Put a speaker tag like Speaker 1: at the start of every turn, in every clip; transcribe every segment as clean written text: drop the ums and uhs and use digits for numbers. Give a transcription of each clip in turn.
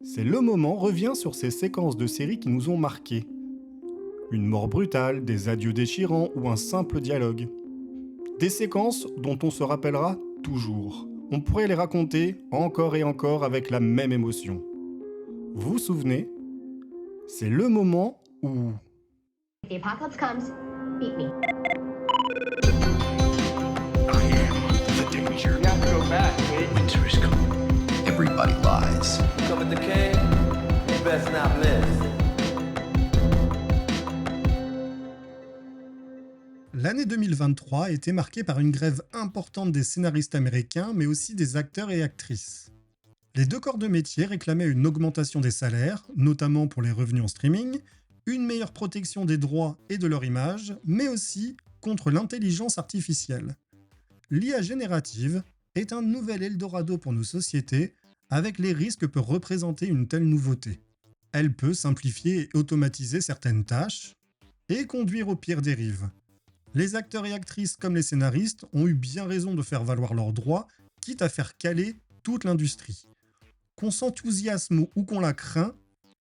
Speaker 1: C'est le moment revient sur ces séquences de séries qui nous ont marqués. Une mort brutale, des adieux déchirants ou un simple dialogue. Des séquences dont on se rappellera toujours. On pourrait les raconter encore et encore avec la même émotion. Vous vous souvenez? C'est le moment où...
Speaker 2: If the apocalypse comes, beat me.
Speaker 3: I am the danger.
Speaker 4: You have to go back, kid.
Speaker 3: Winter is coming. Everybody lies.
Speaker 4: Come with the king, you best not miss.
Speaker 5: L'année 2023 a été marquée par une grève importante des scénaristes américains, mais aussi des acteurs et actrices. Les deux corps de métier réclamaient une augmentation des salaires, notamment pour les revenus en streaming, une meilleure protection des droits et de leur image, mais aussi contre l'intelligence artificielle. L'IA générative est un nouvel Eldorado pour nos sociétés, avec les risques que peut représenter une telle nouveauté. Elle peut simplifier et automatiser certaines tâches, et conduire aux pires dérives. Les acteurs et actrices comme les scénaristes ont eu bien raison de faire valoir leurs droits, quitte à faire caler toute l'industrie. Qu'on s'enthousiasme ou qu'on la craint,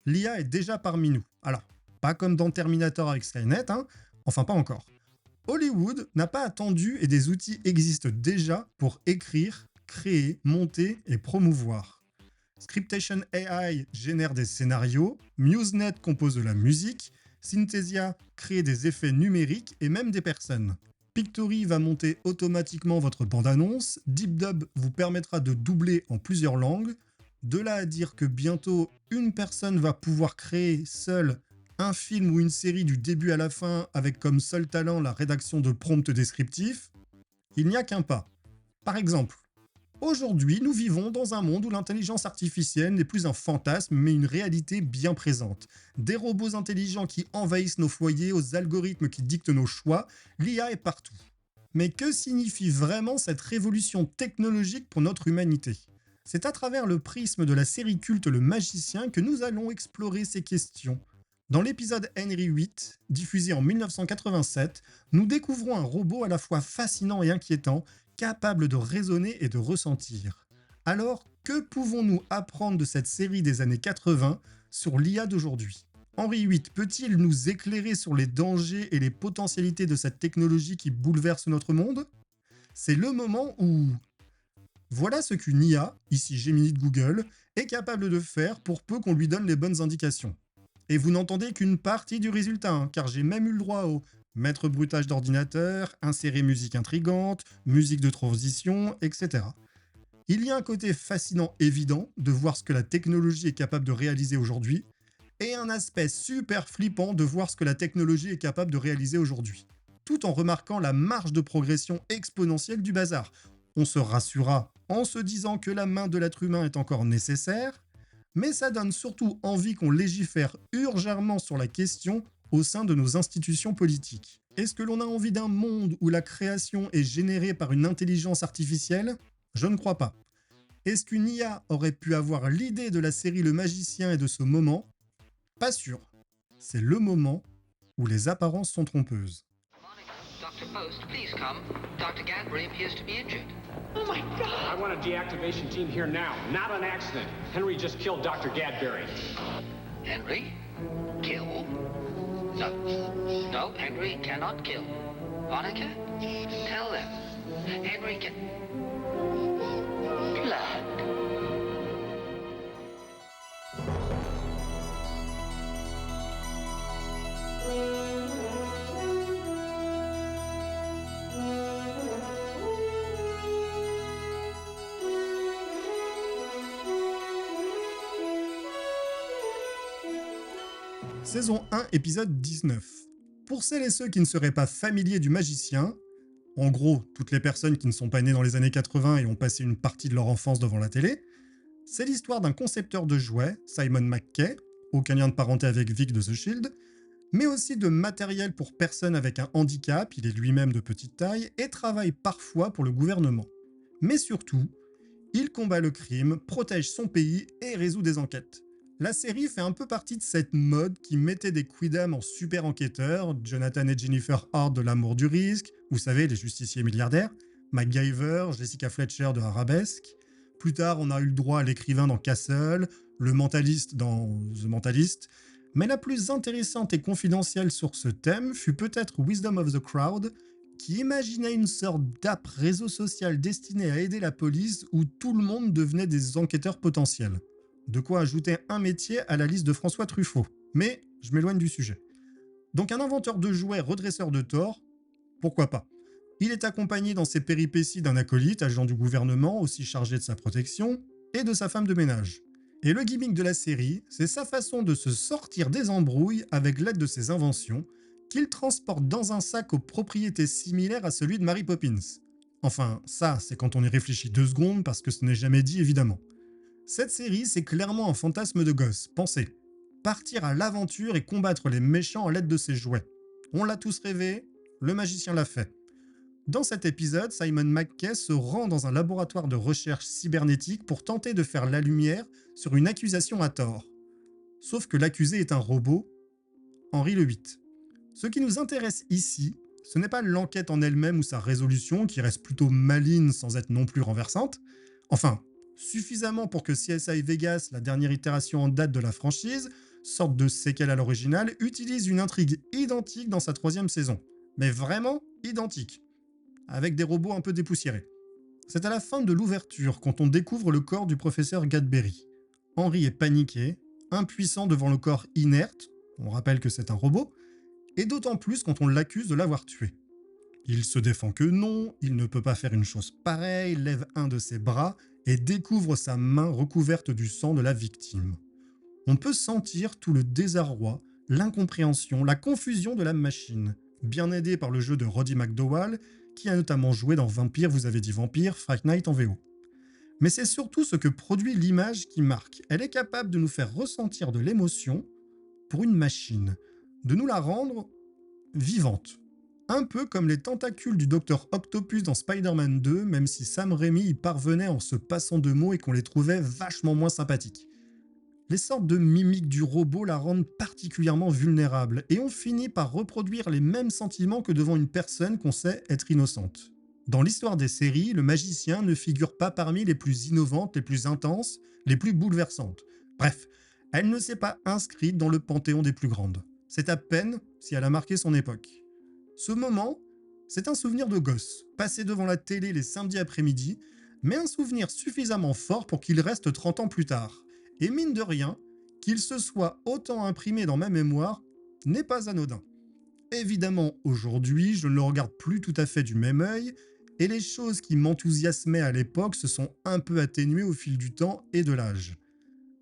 Speaker 5: l'IA est déjà parmi nous. Alors, pas comme dans Terminator avec Skynet, enfin pas encore. Hollywood n'a pas attendu et des outils existent déjà pour écrire, créer, monter et promouvoir. Scriptation AI génère des scénarios, MuseNet compose de la musique, Synthesia crée des effets numériques et même des personnes. Pictory va monter automatiquement votre bande-annonce, DeepDub vous permettra de doubler en plusieurs langues. De là à dire que bientôt, une personne va pouvoir créer seule un film ou une série du début à la fin avec comme seul talent la rédaction de prompts descriptifs, il n'y a qu'un pas. Par exemple, aujourd'hui, nous vivons dans un monde où l'intelligence artificielle n'est plus un fantasme, mais une réalité bien présente. Des robots intelligents qui envahissent nos foyers, aux algorithmes qui dictent nos choix, l'IA est partout. Mais que signifie vraiment cette révolution technologique pour notre humanité ? C'est à travers le prisme de la série culte Le Magicien que nous allons explorer ces questions. Dans l'épisode Henry VIII, diffusé en 1987, nous découvrons un robot à la fois fascinant et inquiétant, capable de raisonner et de ressentir. Alors, que pouvons-nous apprendre de cette série des années 80 sur l'IA d'aujourd'hui ? Henry VIII peut-il nous éclairer sur les dangers et les potentialités de cette technologie qui bouleverse notre monde ? C'est le moment où... Voilà ce qu'une IA, ici Gemini de Google, est capable de faire pour peu qu'on lui donne les bonnes indications. Et vous n'entendez qu'une partie du résultat, car j'ai même eu le droit au mettre bruitage d'ordinateur, insérer musique intrigante, musique de transition, etc. Il y a un côté fascinant évident de voir ce que la technologie est capable de réaliser aujourd'hui, et un aspect super flippant de voir ce que la technologie est capable de réaliser aujourd'hui, tout en remarquant la marge de progression exponentielle du bazar. On se rassurera en se disant que la main de l'être humain est encore nécessaire, mais ça donne surtout envie qu'on légifère urgemment sur la question au sein de nos institutions politiques. Est-ce que l'on a envie d'un monde où la création est générée par une intelligence artificielle ? Je ne crois pas. Est-ce qu'une IA aurait pu avoir l'idée de la série Le Magicien et de ce moment ? Pas sûr. C'est le moment où les apparences sont trompeuses.
Speaker 6: Dr. Post, please come. Dr. Gadbury appears to be injured.
Speaker 2: Oh my god!
Speaker 7: I want a deactivation team here now. Not an accident. Henry just killed Dr. Gadbury.
Speaker 6: Henry? Kill? No. No, Henry cannot kill. Monica? Tell them. Henry can... Blood.
Speaker 5: Saison 1, épisode 19. Pour celles et ceux qui ne seraient pas familiers du Magicien, en gros, toutes les personnes qui ne sont pas nées dans les années 80 et ont passé une partie de leur enfance devant la télé, c'est l'histoire d'un concepteur de jouets, Simon McKay, aucun lien de parenté avec Vic de The Shield, mais aussi de matériel pour personnes avec un handicap, il est lui-même de petite taille, et travaille parfois pour le gouvernement. Mais surtout, il combat le crime, protège son pays et résout des enquêtes. La série fait un peu partie de cette mode qui mettait des quidams en super enquêteurs, Jonathan et Jennifer Hart de L'amour du risque, vous savez, les justiciers milliardaires, MacGyver, Jessica Fletcher de Arabesque, Plus tard, on a eu le droit à l'écrivain dans Castle, le mentaliste dans The Mentalist, mais la plus intéressante et confidentielle sur ce thème fut peut-être Wisdom of the Crowd, qui imaginait une sorte d'app réseau social destiné à aider la police où tout le monde devenait des enquêteurs potentiels. De quoi ajouter un métier à la liste de François Truffaut. Mais je m'éloigne du sujet. Donc un inventeur de jouets redresseur de tort, pourquoi pas. Il est accompagné dans ses péripéties d'un acolyte, agent du gouvernement, aussi chargé de sa protection, et de sa femme de ménage. Et le gimmick de la série, c'est sa façon de se sortir des embrouilles avec l'aide de ses inventions, qu'il transporte dans un sac aux propriétés similaires à celui de Mary Poppins. Enfin, ça, c'est quand on y réfléchit 2 secondes, parce que ce n'est jamais dit évidemment. Cette série, c'est clairement un fantasme de gosse, pensez. Partir à l'aventure et combattre les méchants à l'aide de ses jouets. On l'a tous rêvé, le magicien l'a fait. Dans cet épisode, Simon McKay se rend dans un laboratoire de recherche cybernétique pour tenter de faire la lumière sur une accusation à tort. Sauf que l'accusé est un robot, Henry le 8. Ce qui nous intéresse ici, ce n'est pas l'enquête en elle-même ou sa résolution, qui reste plutôt maligne sans être non plus renversante. Enfin, suffisamment pour que CSI Vegas, la dernière itération en date de la franchise, sorte de séquelle à l'original, utilise une intrigue identique dans sa 3e saison. Mais vraiment identique. Avec des robots un peu dépoussiérés. C'est à la fin de l'ouverture, quand on découvre le corps du professeur Gadberry. Henry est paniqué, impuissant devant le corps inerte, on rappelle que c'est un robot, et d'autant plus quand on l'accuse de l'avoir tué. Il se défend que non, il ne peut pas faire une chose pareille, lève un de ses bras et découvre sa main recouverte du sang de la victime. On peut sentir tout le désarroi, l'incompréhension, la confusion de la machine, bien aidé par le jeu de Roddy McDowall, qui a notamment joué dans Vampire, vous avez dit Vampire, Fright Night en VO. Mais c'est surtout ce que produit l'image qui marque. Elle est capable de nous faire ressentir de l'émotion pour une machine, de nous la rendre vivante. Un peu comme les tentacules du Dr Octopus dans Spider-Man 2, même si Sam Raimi y parvenait en se passant de mots et qu'on les trouvait vachement moins sympathiques. Les sortes de mimiques du robot la rendent particulièrement vulnérable, et on finit par reproduire les mêmes sentiments que devant une personne qu'on sait être innocente. Dans l'histoire des séries, le magicien ne figure pas parmi les plus innovantes, les plus intenses, les plus bouleversantes. Bref, elle ne s'est pas inscrite dans le panthéon des plus grandes. C'est à peine si elle a marqué son époque. Ce moment, c'est un souvenir de gosse, passé devant la télé les samedis après-midi, mais un souvenir suffisamment fort pour qu'il reste 30 ans plus tard. Et mine de rien, qu'il se soit autant imprimé dans ma mémoire n'est pas anodin. Évidemment, aujourd'hui, je ne le regarde plus tout à fait du même œil, et les choses qui m'enthousiasmaient à l'époque se sont un peu atténuées au fil du temps et de l'âge.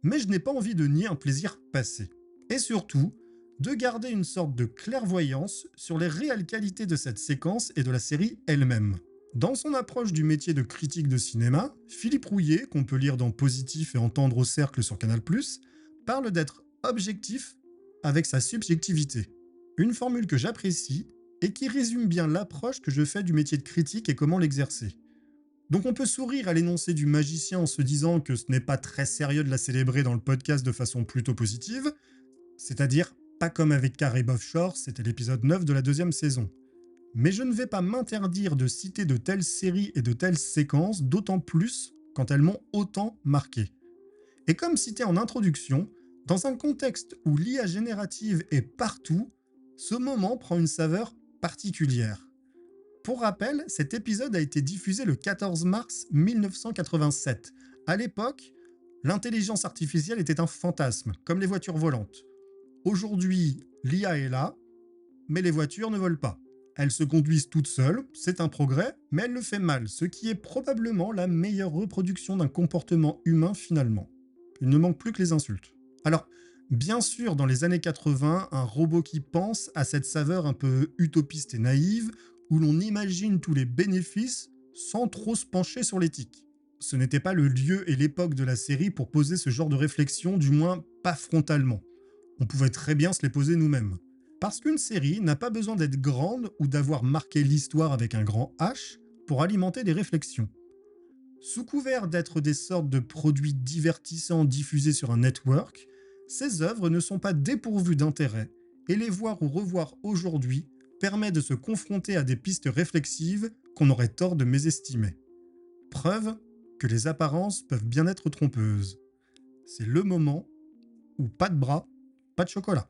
Speaker 5: Mais je n'ai pas envie de nier un plaisir passé. Et surtout, de garder une sorte de clairvoyance sur les réelles qualités de cette séquence et de la série elle-même. Dans son approche du métier de critique de cinéma, Philippe Rouillet, qu'on peut lire dans Positif et entendre au Cercle sur Canal+, parle d'être objectif avec sa subjectivité. Une formule que j'apprécie et qui résume bien l'approche que je fais du métier de critique et comment l'exercer. Donc on peut sourire à l'énoncé du magicien en se disant que ce n'est pas très sérieux de la célébrer dans le podcast de façon plutôt positive, c'est-à-dire pas comme avec Carrie Offshore, c'était l'épisode 9 de la 2e saison. Mais je ne vais pas m'interdire de citer de telles séries et de telles séquences, d'autant plus quand elles m'ont autant marqué. Et comme cité en introduction, dans un contexte où l'IA générative est partout, ce moment prend une saveur particulière. Pour rappel, cet épisode a été diffusé le 14 mars 1987. À l'époque, l'intelligence artificielle était un fantasme, comme les voitures volantes. Aujourd'hui, l'IA est là, mais les voitures ne volent pas. Elles se conduisent toutes seules, c'est un progrès, mais elles le font mal, ce qui est probablement la meilleure reproduction d'un comportement humain finalement. Il ne manque plus que les insultes. Alors, bien sûr, dans les années 80, un robot qui pense a cette saveur un peu utopiste et naïve, où l'on imagine tous les bénéfices sans trop se pencher sur l'éthique. Ce n'était pas le lieu et l'époque de la série pour poser ce genre de réflexion, du moins pas frontalement. On pouvait très bien se les poser nous-mêmes. Parce qu'une série n'a pas besoin d'être grande ou d'avoir marqué l'histoire avec un grand H pour alimenter des réflexions. Sous couvert d'être des sortes de produits divertissants diffusés sur un network, ces œuvres ne sont pas dépourvues d'intérêt, et les voir ou revoir aujourd'hui permet de se confronter à des pistes réflexives qu'on aurait tort de mésestimer. Preuve, que les apparences peuvent bien être trompeuses. C'est le moment où pas de bras, pas de chocolat.